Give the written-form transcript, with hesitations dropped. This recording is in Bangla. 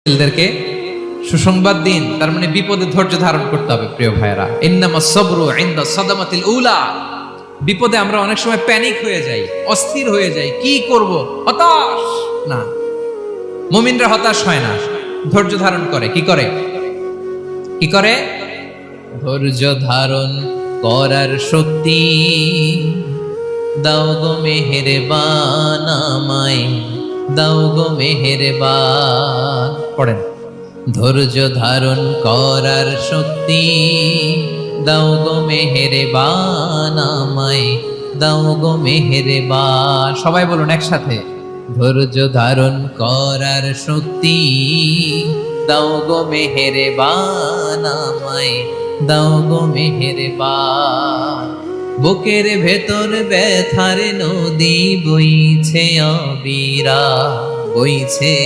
ছেলেদেরকে সুসংবাদ দিন, তার মানে বিপদে ধৈর্য ধারণ করতে হবে। প্রিয় ভাইরা, ইন্নামাস সাবরু ইনদা সাদামাতিল উলা। বিপদে আমরা অনেক সময় প্যানিক হয়ে যাই, অস্থির হয়ে যাই, কি করব, হতাশ। না, মুমিনরা হতাশ হয় না, ধৈর্য ধারণ করে। কি করে? কি করে? ধৈর্য ধারণ করার শক্তি দাও গো মেহেরবান আমায়, দাও গো মেহেরবান। পড়েন, ধৈর্য ধারণ করার শক্তি দাও গো মেহেরবান আমায়, দাও গো মেহেরবান। সবাই বলুন একসাথে, ধৈর্য ধারণ করার শক্তি দাও গো মেহেরবান আমায়, দাও গো মেহেরবান। বুকের ভেতর ব্যথার নদী বইছে অবিরা, বইছে